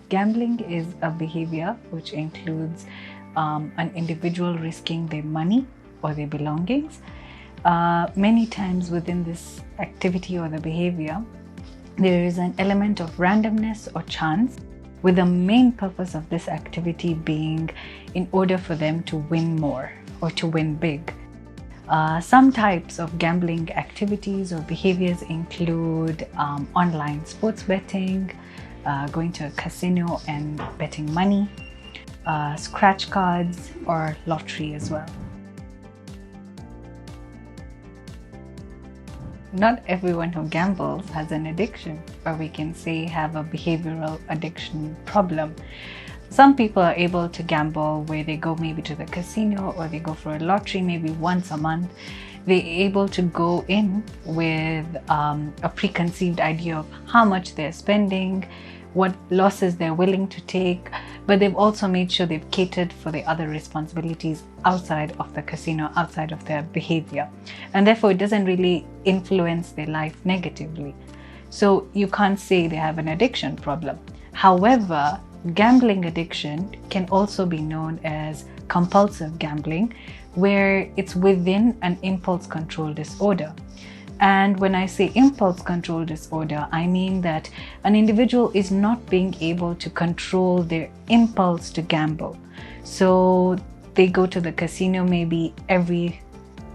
Gambling is a behavior which includes an individual risking their money or their belongings. Many times within this activity or the behavior, there is an element of randomness or chance, with the main purpose of this activity being in order for them to win more or to win big. Some types of gambling activities or behaviors include online sports betting, going to a casino and betting money, scratch cards, or lottery as well. Not everyone who gambles has an addiction, or we can say have a behavioral addiction problem. Some people are able to gamble where they go maybe to the casino or they go for a lottery maybe once a month. They're able to go in with a preconceived idea of how much they're spending, what losses they're willing to take, but they've also made sure they've catered for the other responsibilities outside of the casino, outside of their behavior. And therefore, it doesn't really influence their life negatively. So you can't say they have an addiction problem. However, gambling addiction can also be known as compulsive gambling, where it's within an impulse control disorder. And when I say impulse control disorder, I mean that an individual is not being able to control their impulse to gamble. So they go to the casino maybe every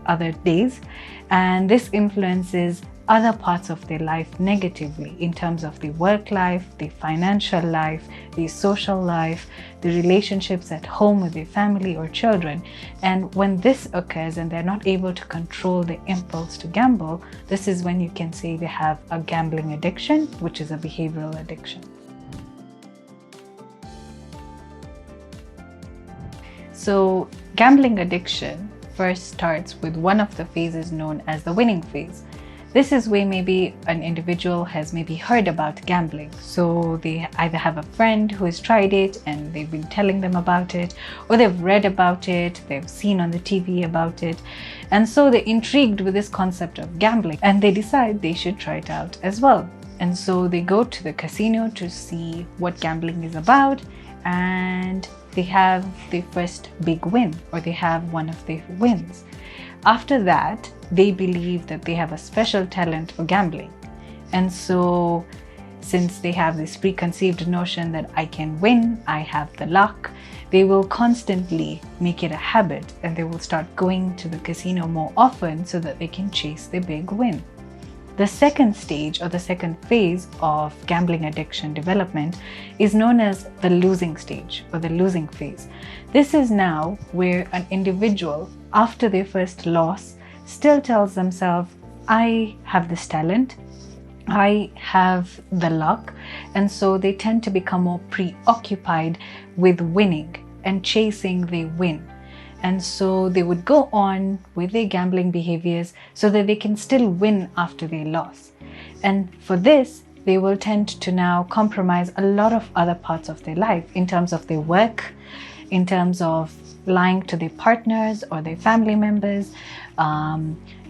other days, and this influences other parts of their life negatively in terms of their work life, their financial life, their social life, the relationships at home with their family or children. And when this occurs and they're not able to control the impulse to gamble, this is when you can say they have a gambling addiction, which is a behavioral addiction. So gambling addiction first starts with one of the phases known as the winning phase. This is where maybe an individual has maybe heard about gambling. So they either have a friend who has tried it and they've been telling them about it, or they've read about it, they've seen on the TV about it. And so they're intrigued with this concept of gambling and they decide they should try it out as well. And so they go to the casino to see what gambling is about, and they have their first big win, or they have one of their wins. After that, they believe that they have a special talent for gambling. And so since they have this preconceived notion that I can win, I have the luck, they will constantly make it a habit and they will start going to the casino more often so that they can chase the big win. The second stage, or the second phase of gambling addiction development, is known as the losing stage, or the losing phase. This is now where an individual, after their first loss, still tells themselves, I have this talent, I have the luck, and so they tend to become more preoccupied with winning and chasing their win. And so they would go on with their gambling behaviors so that they can still win after their loss. And for this, they will tend to now compromise a lot of other parts of their life in terms of their work, in terms of lying to their partners or their family members,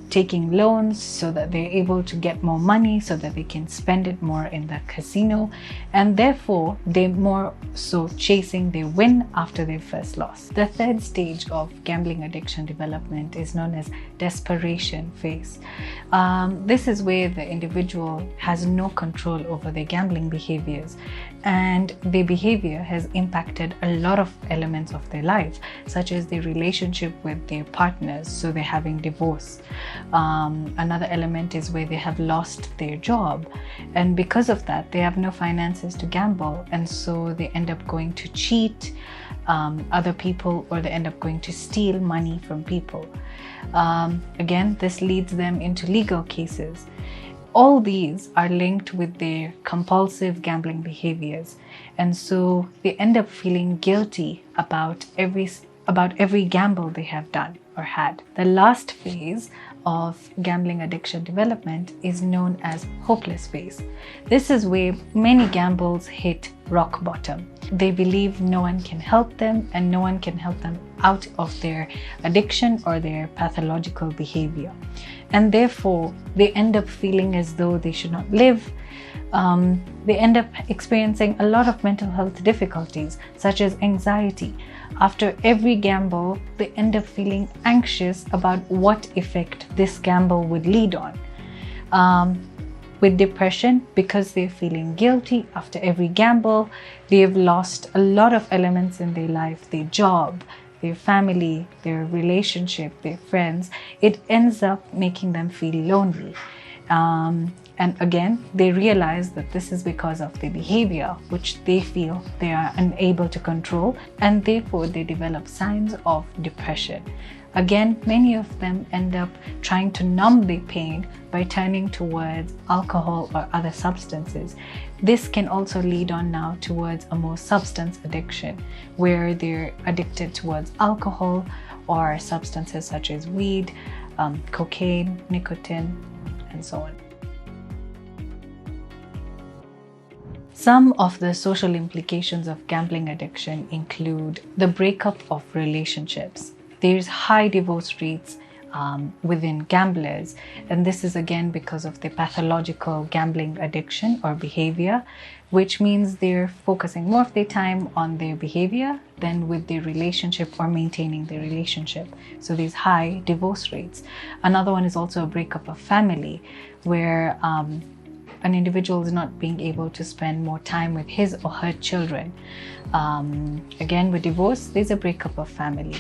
taking loans so that they're able to get more money so that they can spend it more in the casino, and therefore they're more so chasing their win after their first loss. The third stage of gambling addiction development is known as desperation phase. This is where the individual has no control over their gambling behaviors, and their behavior has impacted a lot of elements of their life, such as their relationship with their partners, so they're having divorce. Another element is where they have lost their job, and because of that they have no finances to gamble, and so they end up going to cheat other people, or they end up going to steal money from people. Again, this leads them into legal cases. All these are linked with their compulsive gambling behaviors, and so they end up feeling guilty about every gamble they have done or had. The last phase of gambling addiction development is known as hopeless phase. This is where many gamblers hit rock bottom. They believe no one can help them, and no one can help them out of their addiction or their pathological behavior. And therefore, they end up feeling as though they should not live, They end up experiencing a lot of mental health difficulties, such as anxiety. After every gamble, they end up feeling anxious about what effect this gamble would lead on. With depression, because they're feeling guilty after every gamble, they've lost a lot of elements in their life, their job, their family, their relationship, their friends. It ends up making them feel lonely. And again, they realize that this is because of their behavior, which they feel they are unable to control, and therefore they develop signs of depression. Again, many of them end up trying to numb their pain by turning towards alcohol or other substances. This can also lead on now towards a more substance addiction, where they're addicted towards alcohol or substances such as weed, cocaine, nicotine, and so on. Some of the social implications of gambling addiction include the breakup of relationships. There's high divorce rates within gamblers, and this is again because of the pathological gambling addiction or behavior, which means they're focusing more of their time on their behavior than with their relationship or maintaining their relationship. So there's high divorce rates. Another one is also a breakup of family, where an individual is not being able to spend more time with his or her children. Again, with divorce, there's a breakup of family.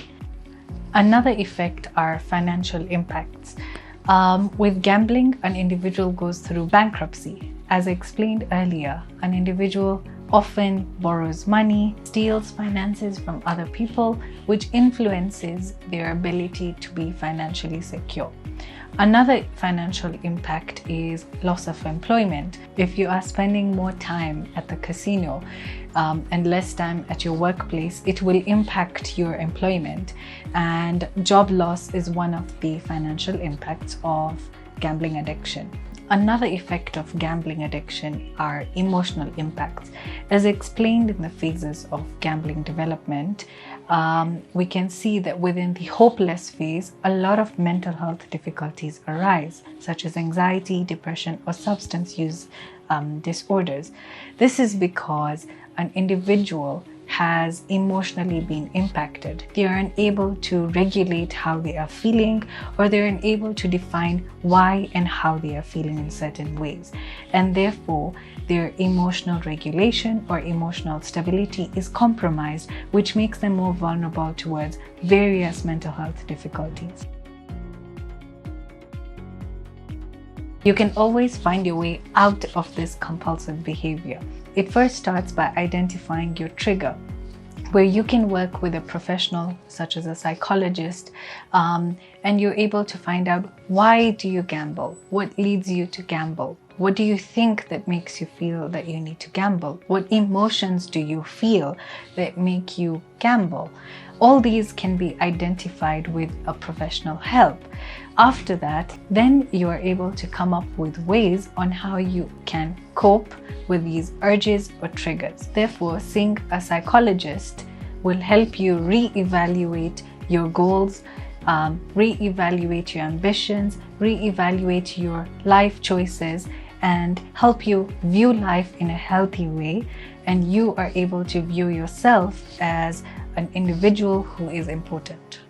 Another effect are financial impacts. With gambling, an individual goes through bankruptcy. As I explained earlier, an individual often borrows money, steals finances from other people, which influences their ability to be financially secure. Another financial impact is loss of employment. If you are spending more time at the casino and less time at your workplace, it will impact your employment, and job loss is one of the financial impacts of gambling addiction. Another effect of gambling addiction are emotional impacts. As explained in the phases of gambling development, we can see that within the hopeless phase, a lot of mental health difficulties arise, such as anxiety, depression, or substance use disorders. This is because an individual has emotionally been impacted. They are unable to regulate how they are feeling, or they're unable to define why and how they are feeling in certain ways. And therefore, their emotional regulation or emotional stability is compromised, which makes them more vulnerable towards various mental health difficulties. You can always find your way out of this compulsive behavior. It first starts by identifying your trigger, where you can work with a professional such as a psychologist, and you're able to find out, why do you gamble? What leads you to gamble? What do you think that makes you feel that you need to gamble? What emotions do you feel that make you gamble? All these can be identified with a professional help. After that, then you are able to come up with ways on how you can cope with these urges or triggers. Therefore, seeing a psychologist will help you re-evaluate your goals, re-evaluate your ambitions, re-evaluate your life choices, and help you view life in a healthy way, and you are able to view yourself as an individual who is important.